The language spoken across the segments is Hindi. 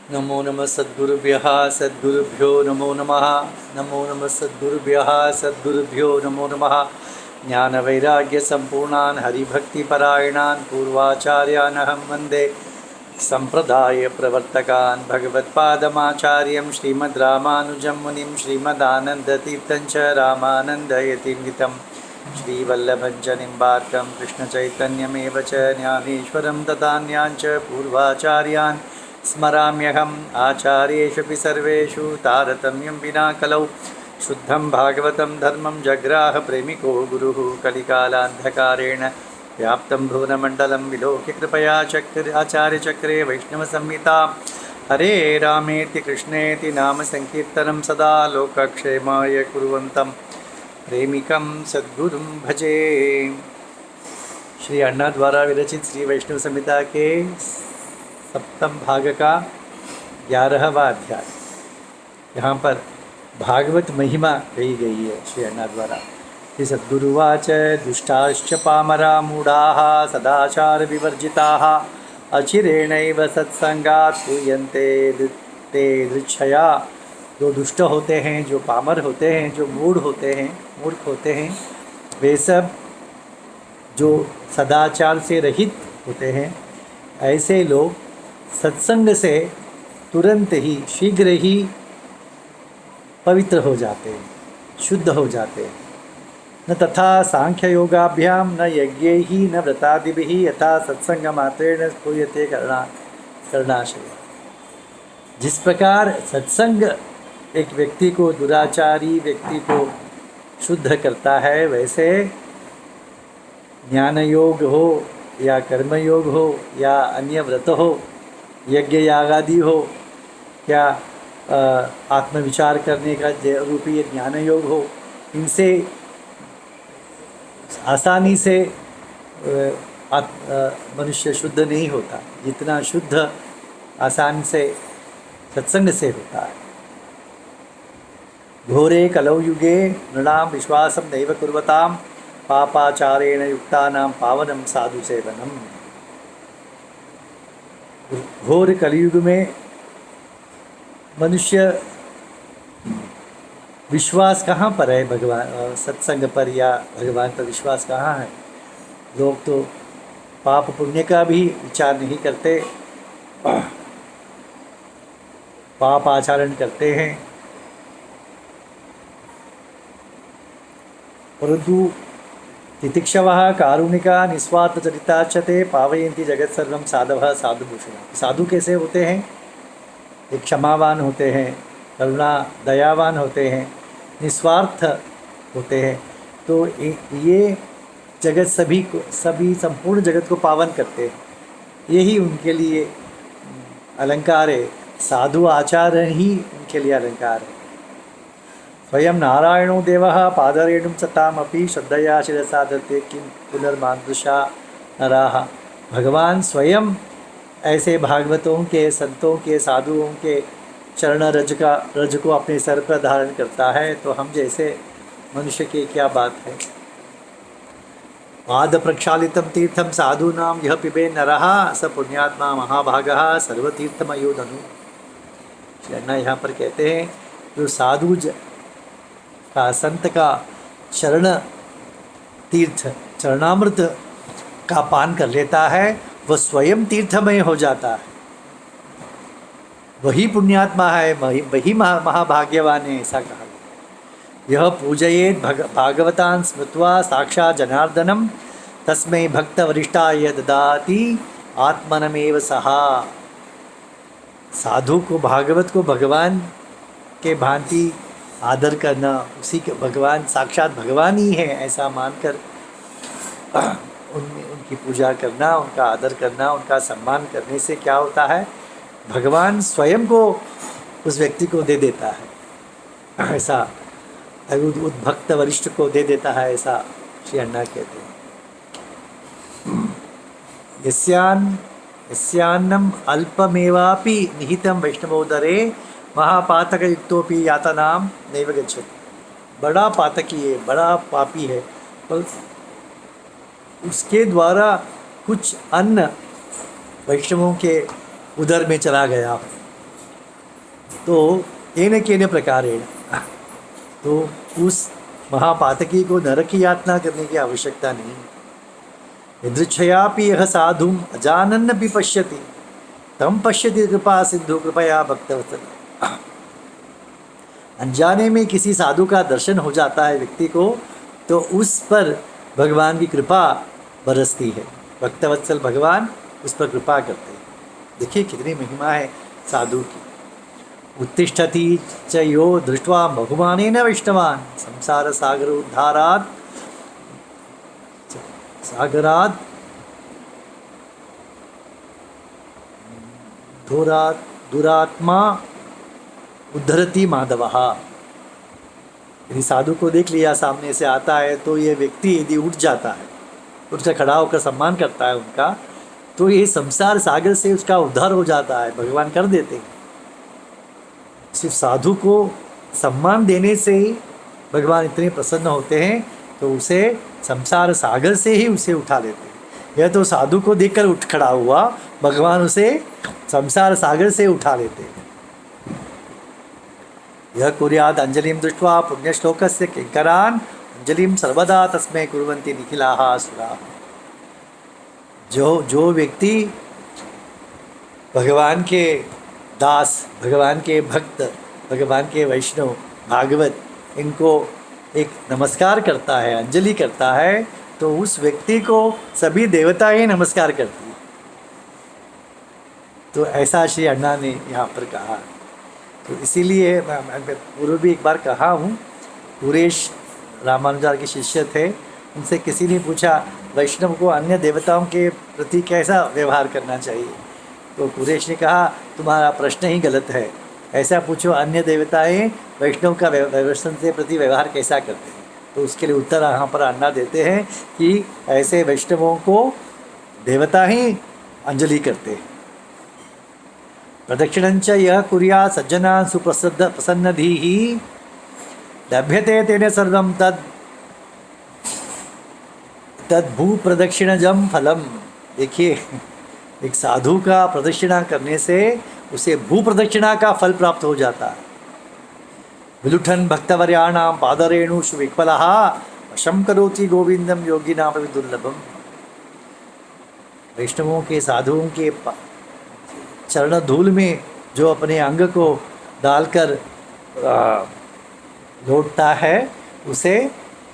नमो नमः सद्गुरुभ्यः सद्गुरुभ्यो नमो नमः। नमो नमः सद्गुरुभ्यः सद्गुरुभ्यो नमो नमः। ज्ञानवैराग्यसम्पूर्णान् हरिभक्तिपरायणान् पूर्वाचार्यानहं वन्दे सम्प्रदायप्रवर्तकान् भगवत्पादमाचार्यं श्रीमद् रामानुजं मुनिं श्रीमदानन्दतीर्थं च रामानन्दयतीर्मितं श्रीवल्लभं च निम्बार्कं कृष्णचैतन्यमेव च ज्ञानेश्वरं तथान्यान् च पूर्वाचार्यान् स्मराम्यहम्। आचार्येषु सर्वेषु तारतम्यं विना कलौ शुद्धं भागवतं धर्मं जग्राह प्रेमिको गुरुः कलिकालान्धकारेण व्याप्तं भुवनमण्डलं विलोक्य कृपया आचार्यचक्रे वैष्णवसंहिता हरे रामेति कृष्णेति नाम संकीर्तनं सदा लोकक्षेमाय कुर्वन्तं प्रेमिकं सद्गुरुं भजे। श्री अण्णा द्वारा विरचित श्री वैष्णव संहिता के सप्तम भाग का 11वां अध्याय। यहाँ पर भागवत महिमा कही गई है श्री अण्णा द्वारा। श्री सद्गुरुवाच दुष्टाश्च पामरा मूढ़ाः सदाचार विवर्जिताः अचिरेणैव सत्संगात् पूयन्ते ते दृच्छया। जो दुष्ट होते हैं, जो पामर होते हैं, जो मूढ़ होते हैं, मूर्ख होते हैं, वे सब जो सदाचार से रहित होते हैं, ऐसे लोग सत्संग से तुरंत ही शीघ्र ही पवित्र हो जाते हैं, शुद्ध हो जाते हैं। न तथा सांख्य योगाभ्याम न यज्ञैः न व्रतादिभिः यथा सत्संग मात्रेण स्फूयते करणाशय। जिस प्रकार सत्संग एक व्यक्ति को, दुराचारी व्यक्ति को शुद्ध करता है, वैसे ज्ञान योग हो या कर्म योग हो या अन्य व्रत हो, यज्ञ यागादि हो या आत्मविचार करने का रूपी ज्ञान योग हो, इनसे आसानी से मनुष्य शुद्ध नहीं होता जितना शुद्ध आसानी से सत्संग से होता है। घोरे कलौ युगे नृणां विश्वासं नैव कुर्वतां पापाचारेण युक्तानां पावनं साधु सेवनम्। घोर कलयुग में मनुष्य विश्वास कहाँ पर है, भगवान सत्संग पर या भगवान पर विश्वास कहाँ है। लोग तो पाप पुण्य का भी विचार नहीं करते, पाप आचरण करते हैं, परंतु तितिक्षवः कारुणिका निस्वार्थचरिता च ते पावयन्ति जगत सर्वं साधवः साधुभूषणः। साधु कैसे होते हैं? एक क्षमावान होते हैं, करुणा दयावान होते हैं, निस्वार्थ होते हैं। तो ये जगत सभी संपूर्ण जगत को पावन करते हैं। यही उनके लिए अलंकार है। साधु आचार ही उनके लिए अलंकार है। स्वयं नारायणो देवः पादरेणुं सतामपि श्रद्धया शिरसा दत्ते किं पुनर्मादृशा नराः। भगवान स्वयं ऐसे भागवतों के, संतों के, साधुओं के चरण रज को अपने सर पर धारण करता है, तो हम जैसे मनुष्य की क्या बात है। पाद प्रक्षालितं तीर्थं साधूनां यः पिबेन् नरः स पुण्यात्मा महाभागः सर्वतीर्थमयो धनु। श्री अण्णा यहाँ पर कहते हैं, जो साधु का, संत का चरण तीर्थ, चरणामृत का पान कर लेता है, वह स्वयं तीर्थमय हो जाता है। वही पुण्यात्मा है, वही महाभाग्यवान है, ऐसा कहा। यह पूजयेत् भागवतान् स्मृत्वा साक्षात् जनार्दनं तस्मै भक्तवरिष्ठाय ददाति आत्मनमेव सहा। साधु को, भागवत को भगवान के भांति आदर करना, उसी के भगवान साक्षात भगवान ही है ऐसा मानकर उनकी पूजा करना, उनका आदर करना, उनका सम्मान करने से क्या होता है, भगवान स्वयं को उस व्यक्ति को दे देता है, ऐसा उद्भक्त वरिष्ठ को दे देता है, ऐसा श्री अण्णा कहते हैं। यस्यान्नम अल्पमेवापि निहितं वैष्णवोदरे महापातकयुक्तोपि यातनां नैव गच्छति। बड़ा पातकी है, बड़ा पापी है, पर उसके द्वारा कुछ अन्न वैष्णवों के उदर में चला गया तो येन केन प्रकारेण, तो उस महापातकी को नरक की यातना करने की आवश्यकता नहीं। यदृच्छयापि यह साधुम अजानन्नपि पश्यति तम पश्यति कृपा सिंधु कृपया भक्तवत्सल। अनजाने में किसी साधु का दर्शन हो जाता है व्यक्ति को, तो उस पर भगवान की कृपा बरसती है। भक्तवत्सल भगवान उस पर कृपा करते हैं। देखिए कितनी महिमा है साधु की। उत्तिष्ठति च यो दृष्ट्वा बहुमानेन वैष्णवान् संसार सागर उद्धारात् सागरात् दुरात्मा उद्धरति माधवः। यदि साधु को देख लिया सामने से आता है तो ये व्यक्ति यदि उठ जाता है, उठकर खड़ा होकर सम्मान करता है उनका, तो ये संसार सागर से उसका उद्धार हो जाता है, भगवान कर देते हैं। सिर्फ साधु को सम्मान देने से ही भगवान इतने प्रसन्न होते हैं, तो उसे संसार सागर से ही उसे उठा लेते हैं। यह तो साधु को देखकर उठ खड़ा हुआ, भगवान उसे संसार सागर से उठा लेते हैं। यह कुर्याद अंजलिम दृष्ट्वा पुण्यश्लोकस्य किंकरान् अंजलिम सर्वदा तस्मै कुर्वन्ति निखिलाः असुराः। जो व्यक्ति भगवान के दास, भगवान के भक्त, भगवान के वैष्णव, भागवत, इनको एक नमस्कार करता है, अंजलि करता है, तो उस व्यक्ति को सभी देवता ही नमस्कार करती है। तो ऐसा श्री अण्णा ने यहाँ पर कहा। तो इसीलिए मैं पूर्व भी एक बार कहा हूँ, पुरेश रामानुजार के शिष्य थे, उनसे किसी ने पूछा वैष्णव को अन्य देवताओं के प्रति कैसा व्यवहार करना चाहिए। तो पुरेश ने कहा तुम्हारा प्रश्न ही गलत है, ऐसा पूछो अन्य देवताएं वैष्णव का वैष्णव से प्रति व्यवहार कैसा करते हैं। तो उसके लिए उत्तर यहाँ पर अन्ना देते हैं कि ऐसे वैष्णवों को देवता ही अंजलि करते हैं। प्रदक्षिणंच यह कुर्या सज्जना सुप्रसिद्ध प्रसन्नधीः लभ्यते तेन सर्वं तद्भू प्रदक्षिणजम फलम। देखिए, एक साधु का प्रदक्षिणा करने से उसे भू प्रदक्षिणा का फल प्राप्त हो जाता है। विलुठन भक्तवर्याणां पादरेणुषु विक्वलः वशं करोति गोविंदम योगिनां दुर्लभम। वैष्णवों के, साधुओं के चरण धूल में जो अपने अंग को डालकर लौटता है, उसे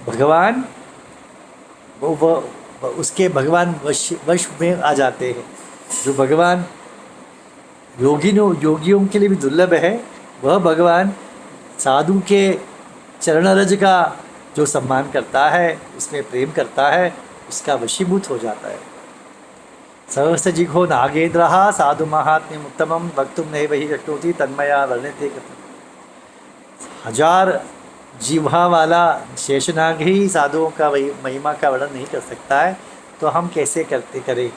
भगवान उसके भगवान वश में आ जाते हैं। जो भगवान योगियों के लिए भी दुर्लभ है, वह भगवान साधु के चरणरज का जो सम्मान करता है, उसमें प्रेम करता है, उसका वशीभूत हो जाता है। सहस्र जिघो नागेन्द्रः साधु महात्म्यम उत्तमम वक्तुम नैव हि शक्नोति तन्मया वर्ण्यते कथम। 1000 जिह्वा वाला शेषनाग ही साधुओं का महिमा का वर्णन नहीं कर सकता है, तो हम कैसे करें।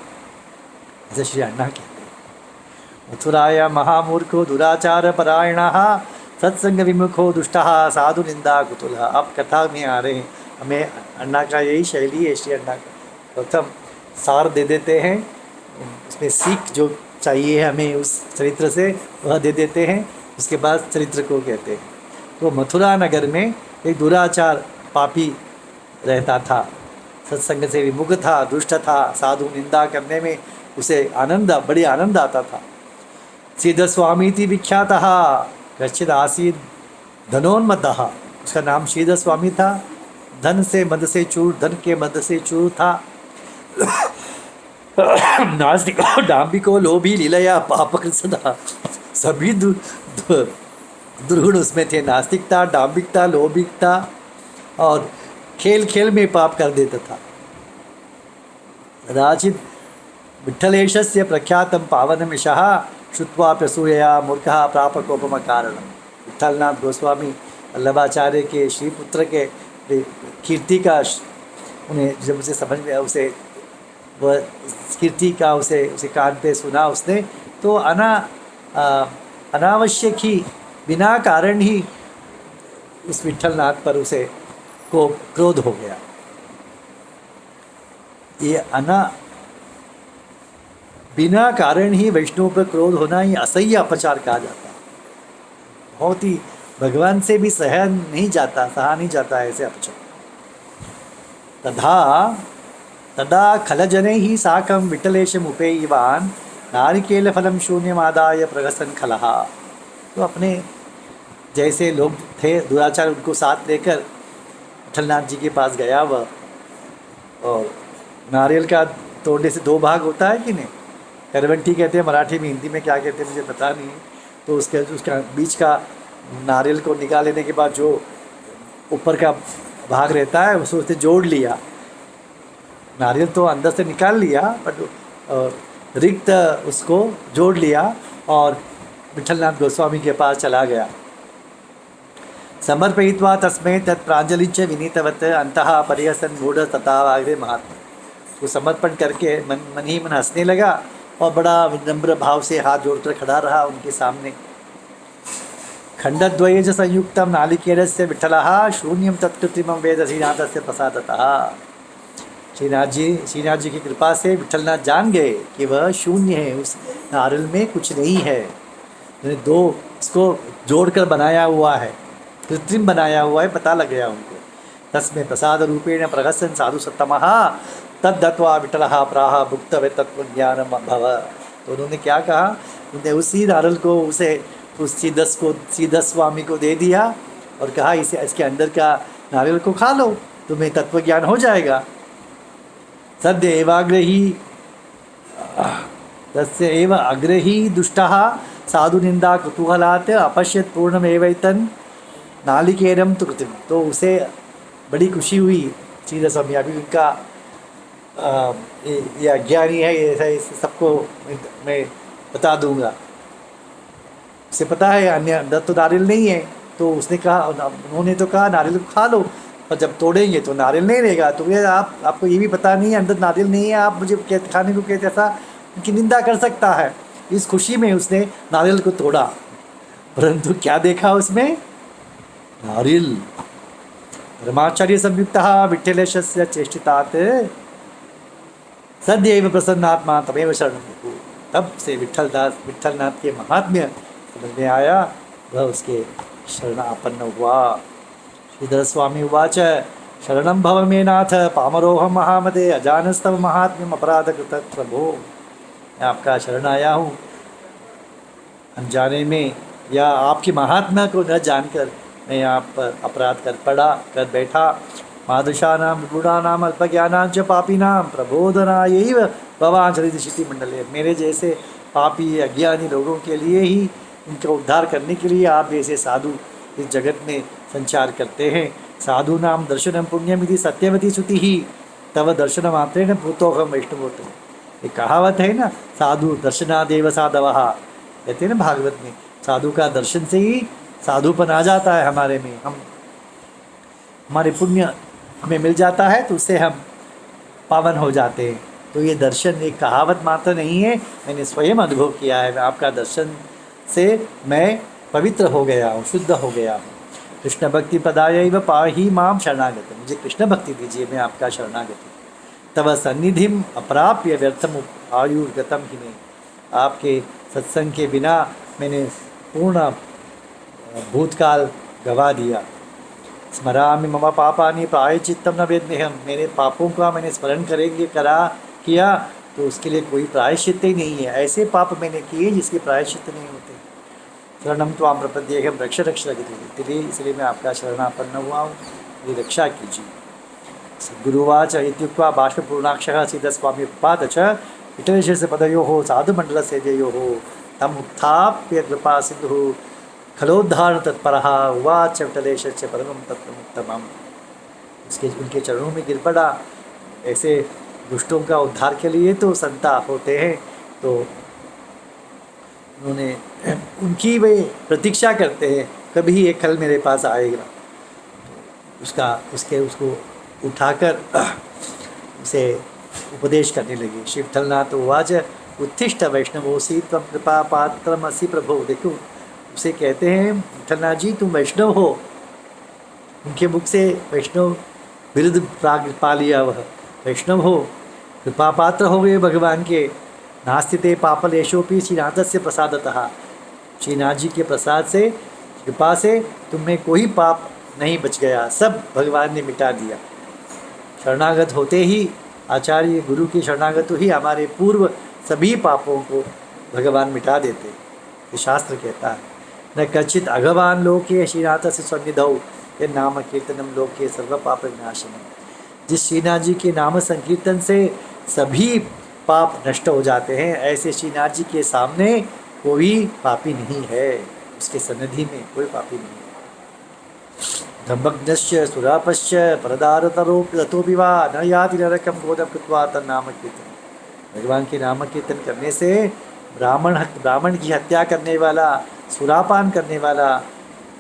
ऐसे श्री अण्णा कहते हैं। मथुराया महामूर्खो दुराचार परायणः सत्संग विमुखो दुष्टः साधु निंदा कुतुलः। अब कथा में आ रहे हैं, हमें अण्णा का यही शैली है। श्री अण्णा का प्रथम सार दे देते हैं, उसमें सीख जो चाहिए हमें उस चरित्र से वह दे देते हैं, उसके बाद चरित्र को कहते हैं। तो मथुरा नगर में एक दुराचार पापी रहता था, सत्संग से विमुख था, दुष्ट था, साधु निंदा करने में उसे बड़ी आनंद आता था। सीध स्वामी थी विख्यातः कश्चिद आसीद धनोन्मदः। उसका नाम शीध स्वामी था, धन के मद से चूर था। नास्तिको डांबिको लोभी लीलया पापकृत सदा। सभी दुर्गुण उसमें थे, नास्तिकता, डांबिकता, लोभिकता, और खेल खेल में पाप कर देता था। कदाचित विठ्ठलेशस्य प्रख्यातं पावनमिषः श्रुत्वा प्रसूयया मूर्खः प्रापकोपम कारणम्। विठ्ठलनाथ गोस्वामी वल्लभाचार्य के श्रीपुत्र के कीर्ति का उन्हें जब उसे समझ में, उसे वह कीर्ति का उसे कान पे सुना उसने, तो अनावश्यक ही, बिना कारण ही उस विठ्ठलनाथ पर उसे को क्रोध हो गया। ये बिना कारण ही वैष्णव पर क्रोध होना ही असह्य अपचार कहा जाता है। बहुत ही भगवान से भी सहा नहीं जाता ऐसे अपचय। तथा तदा खलजनैः साकं विठ्ठलेशमुपेयिवान् नारिकेलफलं शून्यमादाय प्रहसन खलः। तो अपने जैसे लोग थे दुराचार, उनको साथ लेकर विठलनाथ जी के पास गया वह, और नारियल का तोड़ने से दो भाग होता है कि नहीं, करवंटी कहते हैं मराठी में, हिंदी में क्या कहते हैं मुझे पता नहीं। तो उसका बीच का नारियल को निकाल लेने के बाद जो ऊपर का भाग रहता है उसको उसने जोड़ लिया। नारियल तो अंदर से निकाल लिया बट रिक्त उसको जोड़ लिया और विठलनाथ गोस्वामी के पास चला गया। समर्पयित्वा तस्मै तत् प्राञ्जलिञ्च विनीतवत् अंतः परिहसन् मूढ़ तथावाग्रे महात्मा। तो समर्पण करके मन ही मन हंसने लगा और बड़ा विनम्र भाव से हाथ जोड़कर खड़ा रहा उनके सामने। खंडद्वये च संयुक्तं नालिकेरस्य विठ्ठलः शून्यं तत्कृत्रिमं वेद श्रीनाथस्य प्रसादतः। श्रीनाथ जी की कृपा से विठ्ठलनाथ जान गए कि वह शून्य है, उस नारियल में कुछ नहीं है। दो इसको जोड़कर बनाया हुआ है, कृत्रिम बनाया हुआ है, पता लग गया उनको। तस्मै प्रसाद रूपेण प्रहसन साधु सत्तमः तद्दत्वा विठ्ठलः प्राह भुक्तवे तत्त्वज्ञानम् भव। तो उन्होंने क्या कहा, उन्होंने उसी नारियल को उस सीधस स्वामी को दे दिया और कहा इसे इसके अंदर का नारियल को खा लो, तुम्हें तत्वज्ञान हो जाएगा। सद्य एवाग्रही तस्य एव अग्रही दुष्टः साधु निंदा कुतूहलात् अपश्यत् पूर्णमेवैतन् नालिकेरम तो कृत्रिम। तो उसे बड़ी खुशी हुई सीधा स्वामी, अभी उनका ये अज्ञानी है, ऐसा सबको मैं बता दूंगा, उसे पता है अन्य अंदर तो नारियल नहीं है। तो उसने कहा, उन्होंने तो कहा नारियल को खा लो, और जब तोड़ेंगे तो नारियल नहीं रहेगा। तो ये आपको ये भी पता नहीं है अंदर नारियल नहीं है, आप मुझे खाने को कहते, ऐसा उनकी निंदा कर सकता है। इस खुशी में उसने नारियल को तोड़ा, परंतु क्या देखा उसमें, नारियल। परमाचार्य संयुक्तः विठ्ठलेशस्य चेष्टितात् सदैव प्रसन्नात्मा तमेव शरणं। तब से विठ्ठलनाथ के महात्म्य समझ में आया, वह उसके शरणापन्न हुआ। श्रीधर स्वामी उवाच शरणं भव मे नाथ पामरोहम महामदे अजानस्तव महात्म्यम अपराध कृत प्रभो। मैं आपका शरण आया हूँ, अनजाने में या आपकी महात्मा को न जानकर मैं आप पर अपराध कर बैठा। मादृशानां विगूढ़ानां अल्पज्ञानां च पापिनां प्रबोधनायैव भवान् चरितशिति मंडले। मेरे जैसे पापी अज्ञानी लोगों के लिए ही, उनका उद्धार करने के लिए आप जैसे साधु इस जगत में संचार करते हैं। साधु नाम दर्शनम पुण्यमिति सत्यवती श्रुति ही तव दर्शन मात्रेण भूतोहम वैष्णवोत्तम। ये कहावत है ना, साधु दर्शनादेव साधवः, कहते हैं ना भागवत में, साधु का दर्शन से ही साधुपन आ जाता है हमारे में, हमारे पुण्य हमें मिल जाता है, तो उससे हम पावन हो जाते हैं। तो ये दर्शन एक कहावत मात्र नहीं है, मैंने स्वयं अनुभव किया है। आपका दर्शन से मैं पवित्र हो गया हूँ, शुद्ध हो गया हूँ। कृष्ण भक्ति पदायैव पाहि माम शरणागत। मुझे कृष्ण भक्ति दीजिए, मैं आपका शरणागति। तव सन्निधिम अप्राप्य व्यर्थम आयुर्गतम ही नहीं। आपके सत्संग के बिना मैंने पूर्ण भूतकाल गवा दिया। स्मरामि मम पापानि प्रायश्चित्तम न वेद्म्यहम्। मेरे पापों का मैंने स्मरण किया तो उसके लिए कोई प्रायश्चित्त ही नहीं है। ऐसे पाप मैंने किए जिसके प्रायश्चित्त नहीं होते। शरणम त्वां प्रपद्येहम् रक्ष इसलिए मैं आपका शरणापन्न हुआ हूँ, मेरी रक्षा कीजिए। सद्गुरुवाच इत्युक्त्वा बाष्पपूर्णाक्षः सीधस्वामी उपाद च विठलेशस्य पदयोः साधुमण्डलसेव्ययोः तम् उत्थाप्य कृपा सिन्धुः खलोद्धार तत्परः उवाच विठलेशस्य परमं तत्त्वमुत्तमम्। उनके चरणों में गिर पड़ा। ऐसे दुष्टों का उद्धार के लिए तो संताप होते हैं, तो उन्होंने उनकी वे प्रतीक्षा करते हैं, कभी एक कल मेरे पास आएगा। उसको उठाकर उसे उपदेश करने लगे। श्री विठलनाथ उवाच उत्तिष्ठ वैष्णवोऽसि त्वं कृपा पात्रमसि प्रभो। देखो उसे कहते हैं विठलनाथ जी तुम वैष्णव हो। उनके मुख से वैष्णव बिरुद पा लिया, वह वैष्णव हो, कृपा पात्र हो गए भगवान के। नास्ति ते पापलेशोपि श्रीनाथस्य प्रसादतः। श्रीनाथ जी के प्रसाद से कृपा से तुम्हें कोई पाप नहीं बच गया, सब भगवान ने मिटा दिया। शरणागत होते ही, आचार्य गुरु की शरणागत ही हमारे पूर्व सभी पापों को भगवान मिटा देते, ये शास्त्र कहता है। न कचित अघवान लोके श्रीनाथ से सन्निधौ ये नाम कीर्तनम लोके सर्व पाप विनाशनम। जिस श्रीनाथ जी के नाम संकीर्तन से सभी पाप नष्ट हो जाते हैं, ऐसे श्रीनाथ जी के सामने कोई पापी नहीं है, उसके सन्निधि में कोई पापी नहीं है। धम्मग्नश्च सुरापश्च परदारतरोपि वा न याति नरकं बोधं कृत्वा तन्नाम कीर्तन। भगवान के नाम कीर्तन करने से ब्राह्मण की हत्या करने वाला, सुरापान करने वाला,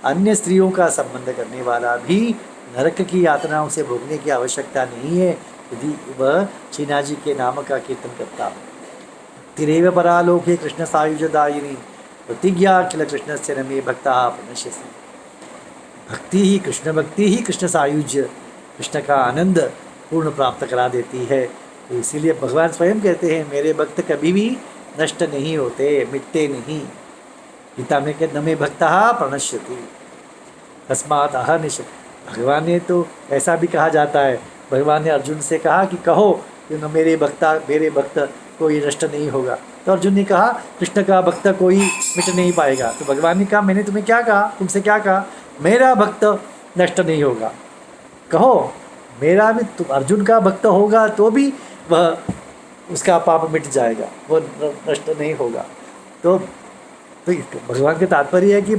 अन्य स्त्रियों का संबंध करने वाला भी नरक की यातनाओं से भोगने की आवश्यकता नहीं है, यदि वह श्रीनाथ जी के नाम का कीर्तन करता हो। तिरेव परालोके कृष्ण सायुजदायिनी प्रतिज्ञा अखिल कृष्ण से नमे भक्ता प्रणश्यसि। भक्ति ही कृष्ण सायुज्य, कृष्ण का आनंद पूर्ण प्राप्त करा देती है। तो इसीलिए भगवान स्वयं कहते हैं मेरे भक्त कभी भी नष्ट नहीं होते, मिटते नहीं। गीता में कहते नमे भक्ता प्रणश्यति तस्मात् अहर्निश। भगवान ने तो ऐसा भी कहा जाता है, भगवान ने अर्जुन से कहा कि कहो कि मेरे भक्त कोई नष्ट नहीं होगा। तो अर्जुन ने कहा कृष्ण का भक्त कोई मिट नहीं पाएगा। तो भगवान ने कहा मैंने तुम्हें क्या कहा, तुमसे क्या कहा, मेरा भक्त नष्ट नहीं होगा। कहो मेरा भी, तुम अर्जुन का भक्त होगा तो भी वह उसका पाप मिट जाएगा, वो नष्ट नहीं होगा। तो भगवान का तात्पर्य है कि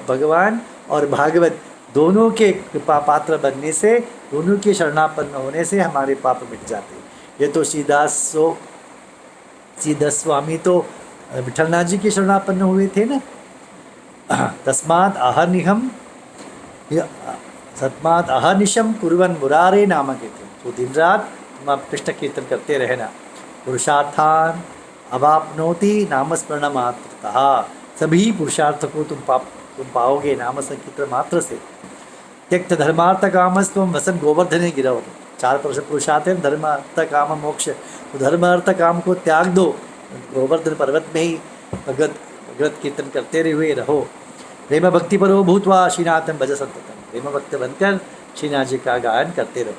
भगवान और भागवत दोनों के कृपा पात्र बनने से, दोनों के शरणापन्न होने से हमारे पाप मिट जाते हैं। ये तो सीधस स्वामी तो विठलनाथ जी के शरणापन्न हुए थे ना। तस्मात् अहर्निशम कुर्वन् मुरारे नाम कीर्तन। तो दिन रात तुम आप कृष्ण कीर्तन करते रहना। पुरुषार्थान अवाप्नोति नाम स्मरण मात्रतः। सभी पुरुषार्थ को तुम पाओगे नाम संकीर्तन मात्र से। त्यक्त धर्मार्थ कामस्त्वं वसन गोवर्धने गिरव। 4 पुरुषार्थ हैं, धर्म अर्थ काम मोक्ष। तो धर्म अर्थ काम को त्याग दो, गोवर्धन पर्वत में ही भगवत कीर्तन करते हुए रहो। प्रेम भक्ति परो भूत्वा श्रीनाथं भज संततम। प्रेम भक्त बनकर श्रीनाथ जी का गायन करते रहो।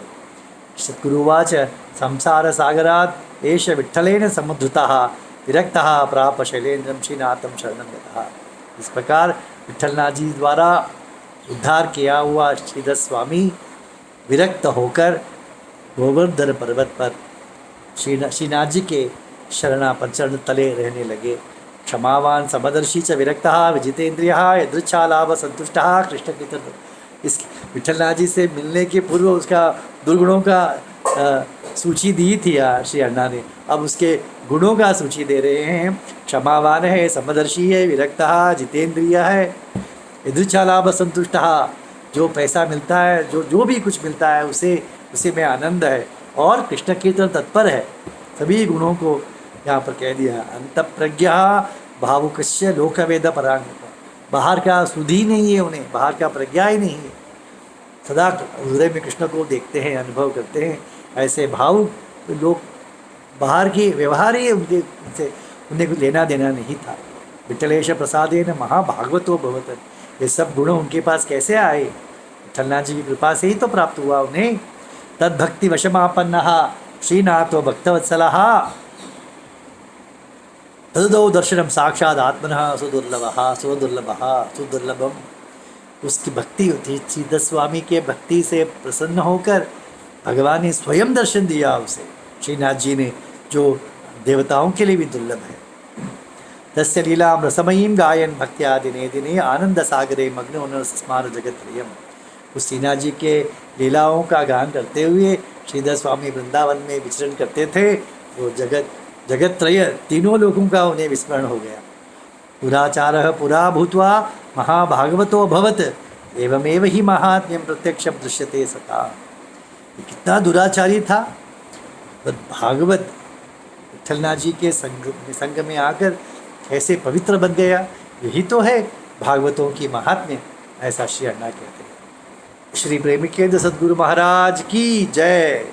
सद्गुरुवाच संसार सागरात् एष विठ्ठलेन समुद्धृतः विरक्तः प्राप शैलेन्द्रं श्रीनाथं शरणं गतः। इस प्रकार विठ्ठलनाथ जी द्वारा उद्धार किया हुआ श्रीधर स्वामी विरक्त होकर गोवर्धन पर्वत पर श्रीनाथ जी के शरण तले रहने लगे। क्षमावान समदर्शी च विरक्तः विजितेन्द्रियः यदृच्छालाभ संतुष्टः कृष्ण कीर्तन। इस विठ्ठलनाथ जी से मिलने के पूर्व उसका दुर्गुणों का सूची दी थी श्री अण्णा ने, अब उसके गुणों का सूची दे रहे हैं। क्षमावान है, समदर्शी है, विरक्तः, जितेंद्रिय है, यदृच्छालाभ संतुष्टः। जो पैसा मिलता है, जो भी कुछ मिलता है उसे में आनंद है, और कृष्ण कीर्तन तत्पर है। सभी गुणों को यहाँ पर कह दिया। अंतःप्रज्ञा भावुकस्य लोकवेद परांग। बाहर का सुधि नहीं है उन्हें, बाहर का प्रज्ञा ही नहीं है, सदा हृदय में कृष्ण को देखते हैं, अनुभव करते हैं। ऐसे भावुक लोग बाहर के व्यवहार ही उन्हें कुछ लेना देना नहीं था। विठलेश प्रसादेन महाभागवतो भवत। ये सब गुण उनके पास कैसे आए? विठलनाथ जी की कृपा से ही तो प्राप्त हुआ उन्हें। तद्भक्ति वशमापन्नः श्रीनाथो भक्तवत्सलः तदो दर्शनम साक्षात आत्मनः सुदुर्लभम। उसकी भक्ति होती, सीधा स्वामी के भक्ति से प्रसन्न होकर भगवान ने स्वयं दर्शन दिया उसे, श्रीनाथ जी ने, जो देवताओं के लिए भी दुर्लभ है। तस्य लीलां रसमयीं गायन भक्त्या दिने दिने आनंद सागरे मग्नो नरस्मार जगत्रयम्। उस श्रीनाथ जी के लीलाओं का गान करते हुए श्रीधर स्वामी वृंदावन में विचरण करते थे। वो जगतत्रय तीनों लोगों का उन्हें विस्मरण हो गया। पुराचारः पुरा भूत्वा महाभागवतो अभवत् एवमेव ही महात्म्यं प्रत्यक्षं दृश्यते सता। कितना दुराचारी था, पर भागवत विठलनाथ जी के संग में आकर कैसे पवित्र बन गया। यही तो है भागवतों की महात्म्य, ऐसा श्री अण्णा कहते हैं। श्री प्रेमिकेंद्र सद्गुरु महाराज की जय।